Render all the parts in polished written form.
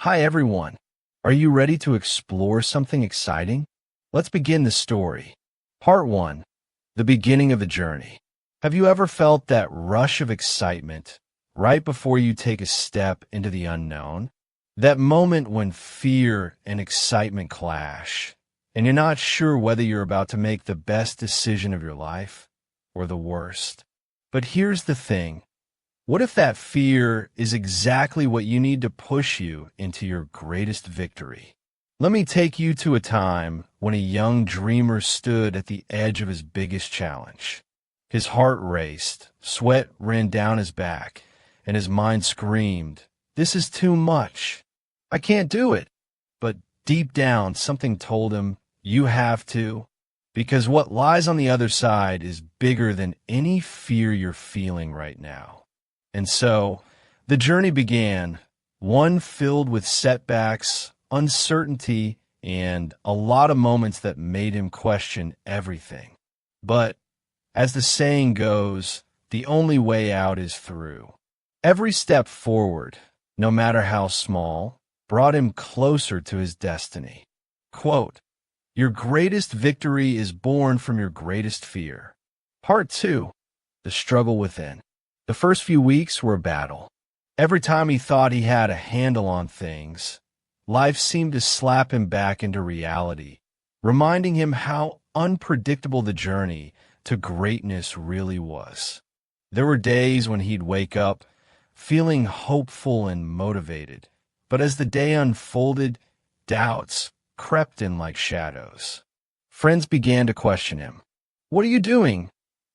Hi everyone. Are you ready to explore something exciting? Let's begin the story. Part 1. The beginning of the journey. Have you ever felt that rush of excitement right before you take a step into the unknown? That moment when fear and excitement clash, and you're not sure whether you're about to make the best decision of your life or the worst. But here's the thing. What if that fear is exactly what you need to push you into your greatest victory? Let me take you to a time when a young dreamer stood at the edge of his biggest challenge. His heart raced, sweat ran down his back, and his mind screamed, "This is too much. I can't do it." But deep down, something told him, "You have to," because what lies on the other side is bigger than any fear you're feeling right now. And so, the journey began, one filled with setbacks, uncertainty, and a lot of moments that made him question everything. But, as the saying goes, the only way out is through. Every step forward, no matter how small, brought him closer to his destiny. Quote, "Your greatest victory is born from your greatest fear." Part 2. The struggle within. The first few weeks were a battle. Every time he thought he had a handle on things, life seemed to slap him back into reality, reminding him how unpredictable the journey to greatness really was. There were days when he'd wake up feeling hopeful and motivated, but as the day unfolded, doubts crept in like shadows. Friends began to question him. "What are you doing?"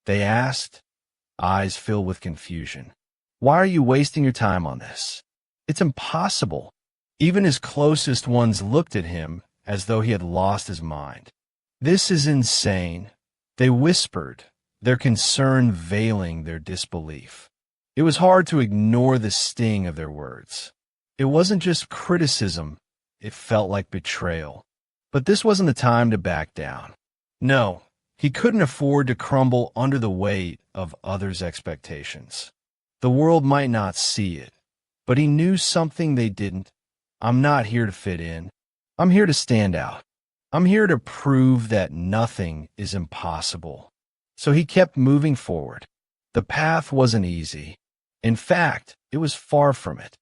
they asked, eyes filled with confusion. "Why are you wasting your time on this? It's impossible." Even his closest ones looked at him as though he had lost his mind. "This is insane," they whispered, their concern veiling their disbelief. It was hard to ignore the sting of their words. It wasn't just criticism, it felt like betrayal. But this wasn't the time to back down. No, he couldn't afford to crumble under the weight of others' expectations. The world might not see it, but he knew something they didn't. "I'm not here to fit in. I'm here to stand out. I'm here to prove that nothing is impossible." So he kept moving forward. The path wasn't easy. In fact, it was far from it.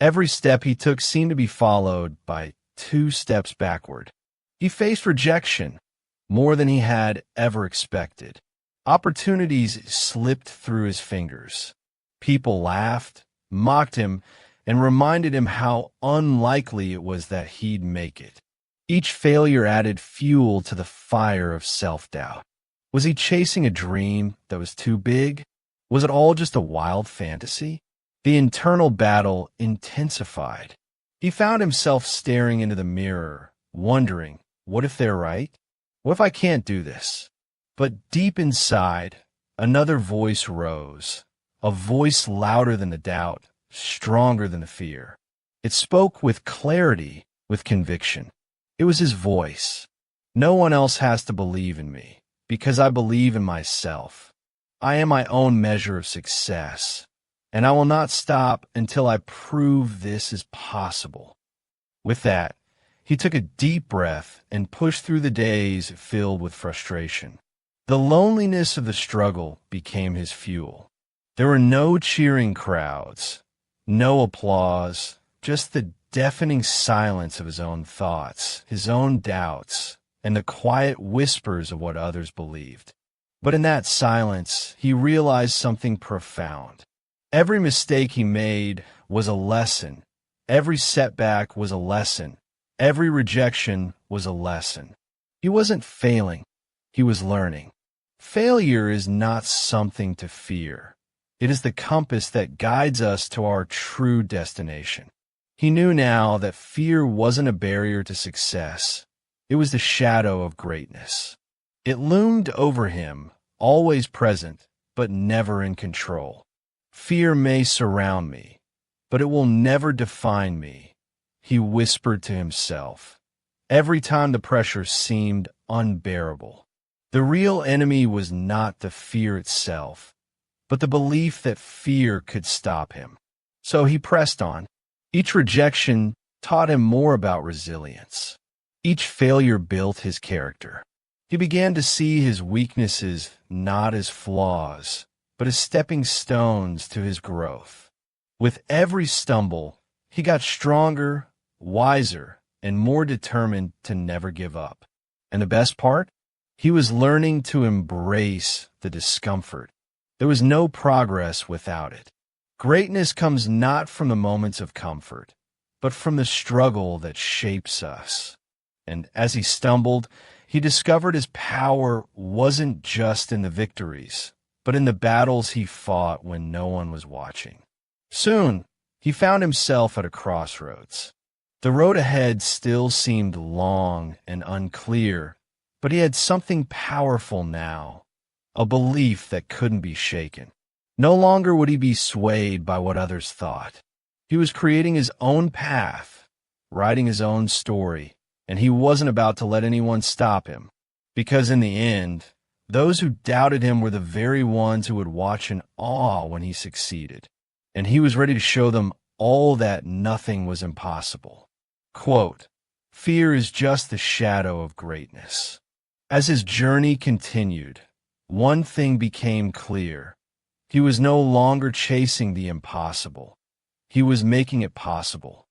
Every step he took seemed to be followed by 2 steps backward. He faced rejection, more than he had ever expected. Opportunities slipped through his fingers. People laughed, mocked him, and reminded him how unlikely it was that he'd make it. Each failure added fuel to the fire of self-doubt. Was he chasing a dream that was too big? Was it all just a wild fantasy? The internal battle intensified. He found himself staring into the mirror, wondering, what if they're right? What if I can't do this? But deep inside, another voice rose, a voice louder than the doubt, stronger than the fear. It spoke with clarity, with conviction. It was his voice. "No one else has to believe in me, because I believe in myself. I am my own measure of success, and I will not stop until I prove this is possible." With that, he took a deep breath and pushed through the days filled with frustration. The loneliness of the struggle became his fuel. There were no cheering crowds, no applause, just the deafening silence of his own thoughts, his own doubts, and the quiet whispers of what others believed. But in that silence, he realized something profound. Every mistake he made was a lesson. Every setback was a lesson. Every rejection was a lesson. He wasn't failing. He was learning. Failure is not something to fear. It is the compass that guides us to our true destination. He knew now that fear wasn't a barrier to success. It was the shadow of greatness. It loomed over him, always present, but never in control. "Fear may surround me, but it will never define me," he whispered to himself, every time the pressure seemed unbearable. The real enemy was not the fear itself, but the belief that fear could stop him. So he pressed on. Each rejection taught him more about resilience. Each failure built his character. He began to see his weaknesses not as flaws, but as stepping stones to his growth. With every stumble, he got stronger, wiser, and more determined to never give up. And the best part? He was learning to embrace the discomfort. There was no progress without it. Greatness comes not from the moments of comfort, but from the struggle that shapes us. And as he stumbled, he discovered his power wasn't just in the victories, but in the battles he fought when no one was watching. Soon, he found himself at a crossroads. The road ahead still seemed long and unclear, but he had something powerful now, a belief that couldn't be shaken. No longer would he be swayed by what others thought. He was creating his own path, writing his own story, and he wasn't about to let anyone stop him, because in the end, those who doubted him were the very ones who would watch in awe when he succeeded, and he was ready to show them all that nothing was impossible. Quote, "Fear is just the shadow of greatness." As his journey continued, one thing became clear. He was no longer chasing the impossible. He was making it possible.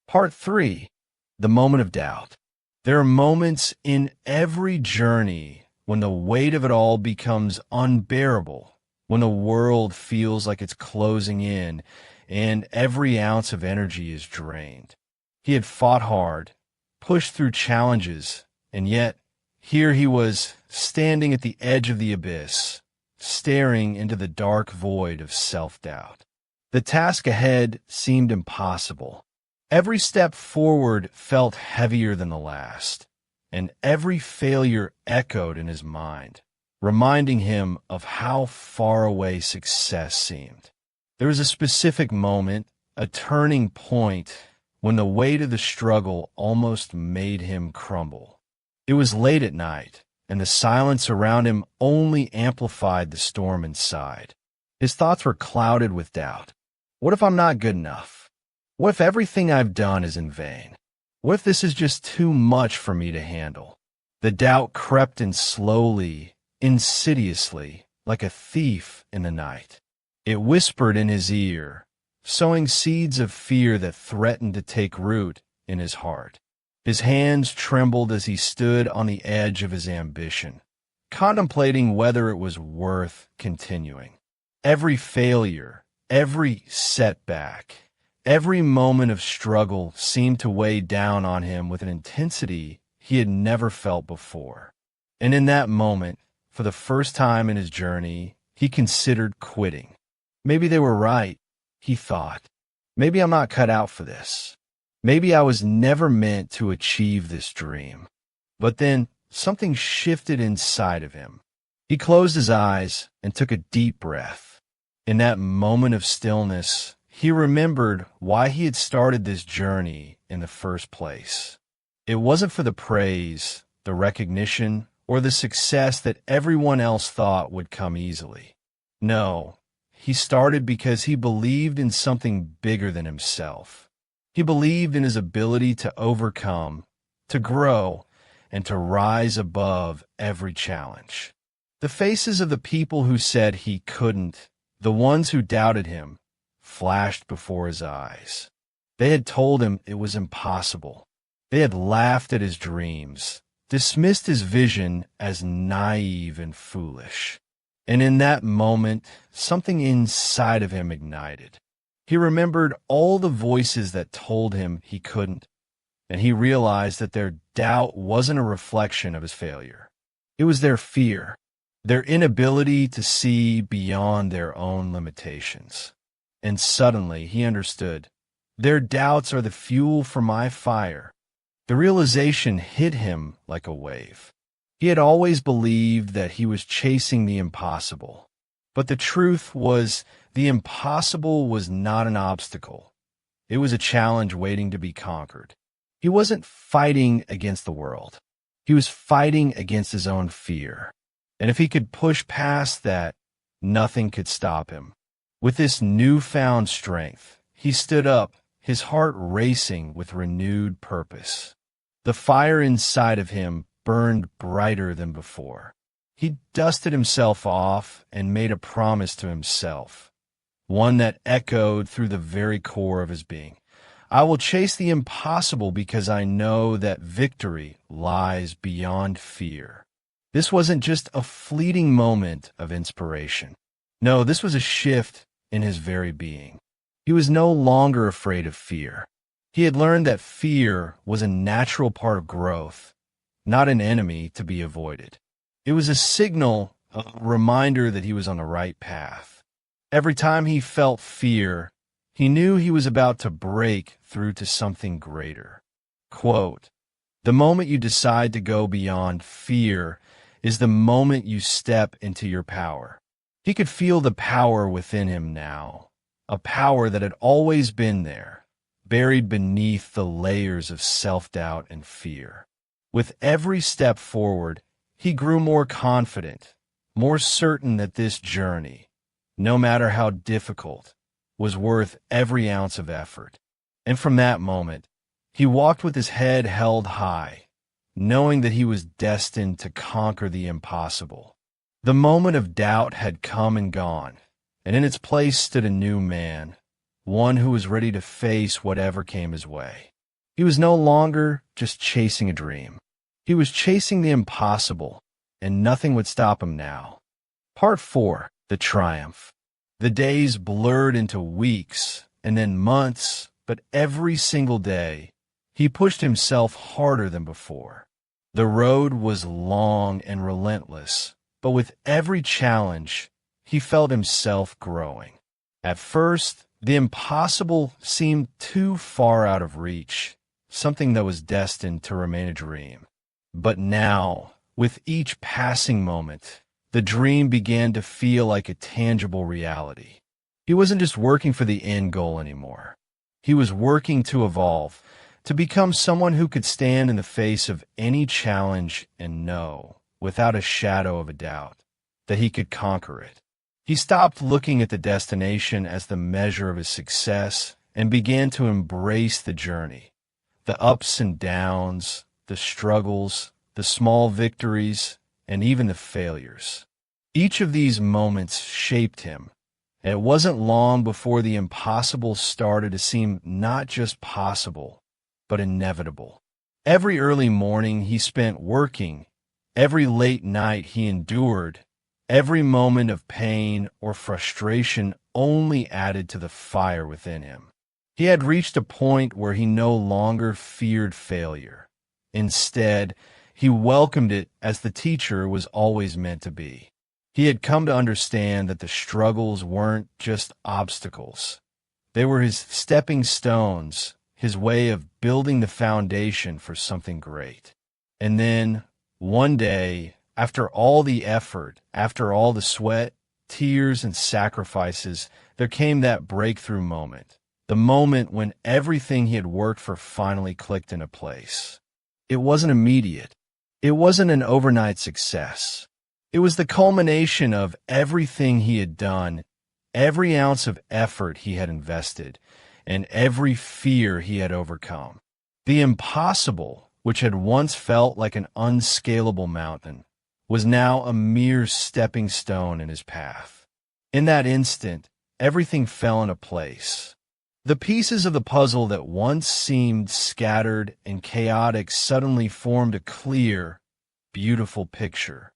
Part 3, the moment of doubt. There are moments in every journey when the weight of it all becomes unbearable, when the world feels like it's closing in and every ounce of energy is drained. He had fought hard, pushed through challenges, and yet here he was standing at the edge of the abyss, staring into the dark void of self-doubt. The task ahead seemed impossible. Every step forward felt heavier than the last, and every failure echoed in his mind, reminding him of how far away success seemed. There was a specific moment, a turning point, when the weight of the struggle almost made him crumble. It was late at night, and the silence around him only amplified the storm inside. His thoughts were clouded with doubt. What if I'm not good enough? What if everything I've done is in vain? What if this is just too much for me to handle? The doubt crept in slowly, insidiously, like a thief in the night. It whispered in his ear, sowing seeds of fear that threatened to take root in his heart. His hands trembled as he stood on the edge of his ambition, contemplating whether it was worth continuing. Every failure, every setback, every moment of struggle seemed to weigh down on him with an intensity he had never felt before. And in that moment, for the first time in his journey, he considered quitting. Maybe they were right, he thought. Maybe I'm not cut out for this. Maybe I was never meant to achieve this dream. But then something shifted inside of him. He closed his eyes and took a deep breath. In that moment of stillness, he remembered why he had started this journey in the first place. It wasn't for the praise, the recognition, or the success that everyone else thought would come easily. No, he started because he believed in something bigger than himself. He believed in his ability to overcome, to grow, and to rise above every challenge. The faces of the people who said he couldn't, the ones who doubted him, flashed before his eyes. They had told him it was impossible. They had laughed at his dreams, dismissed his vision as naive and foolish. And in that moment, something inside of him ignited. He remembered all the voices that told him he couldn't, and he realized that their doubt wasn't a reflection of his failure. It was their fear, their inability to see beyond their own limitations. And suddenly he understood, their doubts are the fuel for my fire. The realization hit him like a wave. He had always believed that he was chasing the impossible, but the truth was the impossible was not an obstacle. It was a challenge waiting to be conquered. He wasn't fighting against the world. He was fighting against his own fear. And if he could push past that, nothing could stop him. With this newfound strength, he stood up his heart racing with renewed purpose. The fire inside of him burned brighter than before. He dusted himself off and made a promise to himself, one that echoed through the very core of his being. I will chase the impossible because I know that victory lies beyond fear. This wasn't just a fleeting moment of inspiration. No, this was a shift in his very being. He was no longer afraid of fear. He had learned that fear was a natural part of growth, not an enemy to be avoided. It was a signal, a reminder that he was on the right path. Every time he felt fear, he knew he was about to break through to something greater. Quote, "The moment you decide to go beyond fear is the moment you step into your power." He could feel the power within him now, a power that had always been there, buried beneath the layers of self-doubt and fear. With every step forward, he grew more confident, more certain that this journey, no matter how difficult, was worth every ounce of effort. And from that moment, he walked with his head held high, knowing that he was destined to conquer the impossible. The moment of doubt had come and gone, and in its place stood a new man, one who was ready to face whatever came his way. He was no longer just chasing a dream. He was chasing the impossible, and nothing would stop him now. Part 4. The Triumph. The days blurred into weeks, and then months, but every single day, he pushed himself harder than before. The road was long and relentless, but with every challenge, he felt himself growing. At first, the impossible seemed too far out of reach, something that was destined to remain a dream. But now, with each passing moment, the dream began to feel like a tangible reality. He wasn't just working for the end goal anymore. He was working to evolve, to become someone who could stand in the face of any challenge and know, without a shadow of a doubt, that he could conquer it. He stopped looking at the destination as the measure of his success and began to embrace the journey, the ups and downs, the struggles, the small victories, and even the failures. Each of these moments shaped him, and it wasn't long before the impossible started to seem not just possible, but inevitable. Every early morning he spent working, every late night he endured, every moment of pain or frustration only added to the fire within him. He had reached a point where he no longer feared failure. Instead, he welcomed it as the teacher was always meant to be. He had come to understand that the struggles weren't just obstacles. They were his stepping stones, his way of building the foundation for something great. And then, one day, after all the effort, after all the sweat, tears, and sacrifices, there came that breakthrough moment. The moment when everything he had worked for finally clicked into place. It wasn't immediate. It wasn't an overnight success. It was the culmination of everything he had done, every ounce of effort he had invested, and every fear he had overcome. The impossible, which had once felt like an unscalable mountain, was now a mere stepping stone in his path. In that instant, everything fell into place. The pieces of the puzzle that once seemed scattered and chaotic suddenly formed a clear, beautiful picture.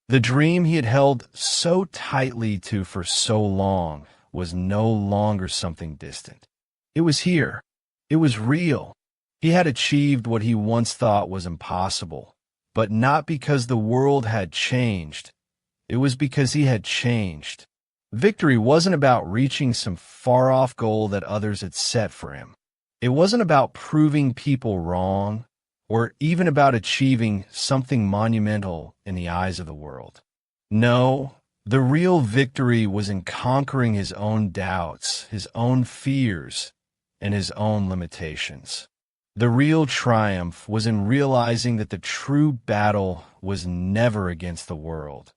The dream he had held so tightly to for so long was no longer something distant. It was here. It was real. He had achieved what he once thought was impossible, but not because the world had changed. It was because he had changed. Victory wasn't about reaching some far-off goal that others had set for him. It wasn't about proving people wrong, or even about achieving something monumental in the eyes of the world. No, the real victory was in conquering his own doubts, his own fears, and his own limitations. The real triumph was in realizing that the true battle was never against the world.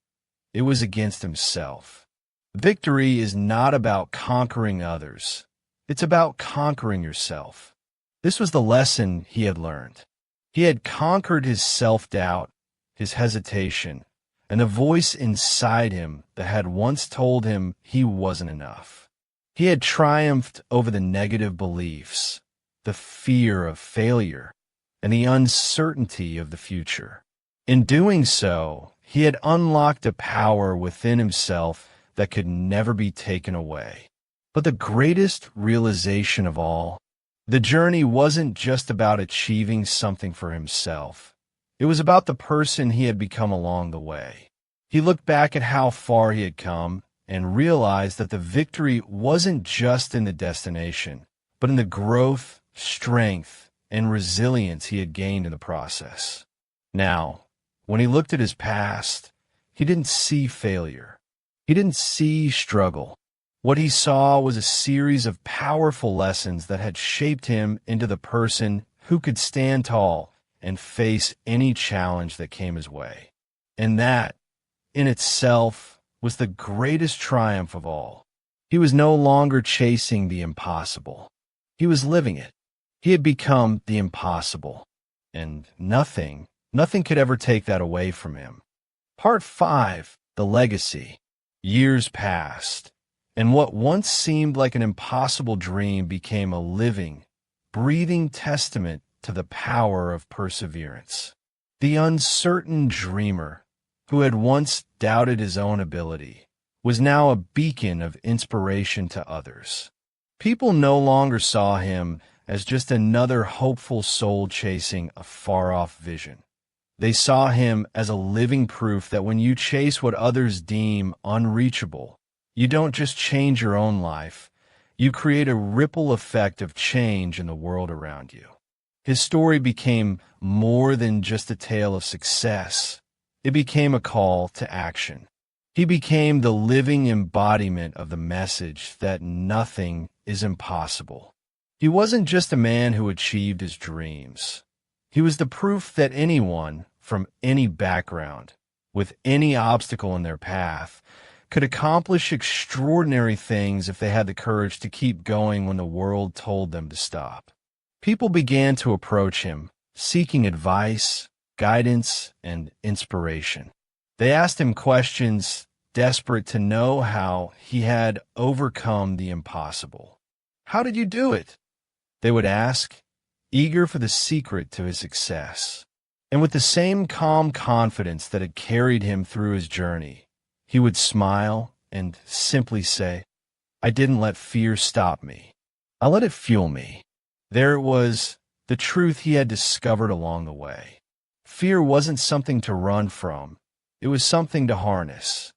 It was against himself. Victory is not about conquering others. It's about conquering yourself. This was the lesson he had learned. He had conquered his self-doubt, his hesitation, and the voice inside him that had once told him he wasn't enough. He had triumphed over the negative beliefs, the fear of failure, and the uncertainty of the future. In doing so, he had unlocked a power within himself that could never be taken away. But the greatest realization of all, the journey wasn't just about achieving something for himself. It was about the person he had become along the way. He looked back at how far he had come and realized that the victory wasn't just in the destination, but in the growth, strength, and resilience he had gained in the process. Now, when he looked at his past, he didn't see failure. He didn't see struggle. What he saw was a series of powerful lessons that had shaped him into the person who could stand tall and face any challenge that came his way. And that, in itself, was the greatest triumph of all. He was no longer chasing the impossible. He was living it. He had become the impossible, and nothing could ever take that away from him. Part 5, The Legacy. Years passed, and what once seemed like an impossible dream became a living, breathing testament to the power of perseverance. The uncertain dreamer, who had once doubted his own ability, was now a beacon of inspiration to others. People no longer saw him as just another hopeful soul chasing a far-off vision. They saw him as a living proof that when you chase what others deem unreachable, you don't just change your own life, you create a ripple effect of change in the world around you. His story became more than just a tale of success. It became a call to action. He became the living embodiment of the message that nothing is impossible. He wasn't just a man who achieved his dreams. He was the proof that anyone, from any background, with any obstacle in their path, could accomplish extraordinary things if they had the courage to keep going when the world told them to stop. People began to approach him, seeking advice, guidance, and inspiration. They asked him questions, desperate to know how he had overcome the impossible. "How did you do it?" they would ask, eager for the secret to his success. And with the same calm confidence that had carried him through his journey, he would smile and simply say, "I didn't let fear stop me. I let it fuel me." There it was, the truth he had discovered along the way. Fear wasn't something to run from. It was something to harness.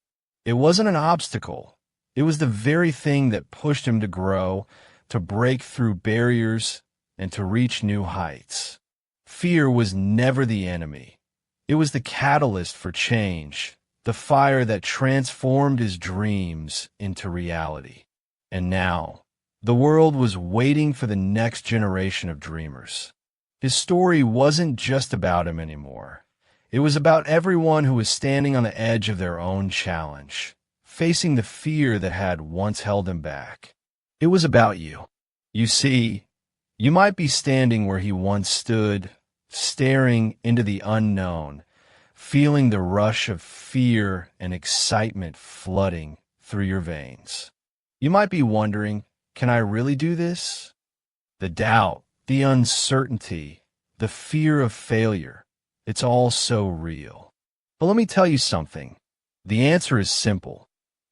It wasn't an obstacle. It was the very thing that pushed him to grow, to break through barriers, and to reach new heights. Fear was never the enemy. It was the catalyst for change, the fire that transformed his dreams into reality. And now, the world was waiting for the next generation of dreamers. His story wasn't just about him anymore. It was about everyone who was standing on the edge of their own challenge, facing the fear that had once held them back. It was about you. You see, you might be standing where he once stood, staring into the unknown, feeling the rush of fear and excitement flooding through your veins. You might be wondering, can I really do this? The doubt, the uncertainty, the fear of failure, it's all so real. But let me tell you something. The answer is simple.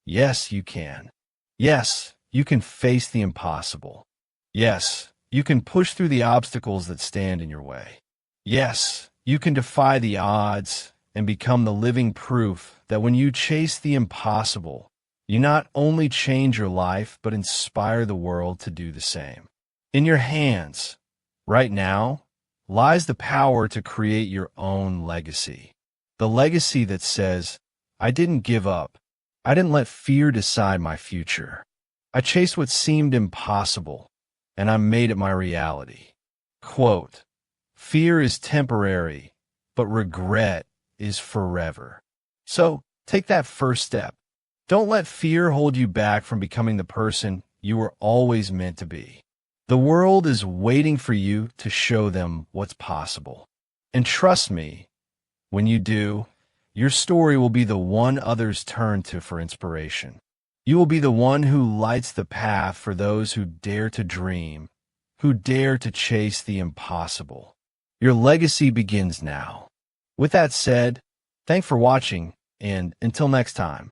Yes, you can. Yes, you can face the impossible. Yes, you can push through the obstacles that stand in your way. Yes, you can defy the odds and become the living proof that when you chase the impossible, you not only change your life, but inspire the world to do the same. In your hands, right now, lies the power to create your own legacy. The legacy that says, "I didn't give up. I didn't let fear decide my future. I chased what seemed impossible, and I made it my reality." Quote, "Fear is temporary, but regret is forever." So, take that first step. Don't let fear hold you back from becoming the person you were always meant to be. The world is waiting for you to show them what's possible. And trust me, when you do, your story will be the one others turn to for inspiration. You will be the one who lights the path for those who dare to dream, who dare to chase the impossible. Your legacy begins now. With that said, thanks for watching, and until next time.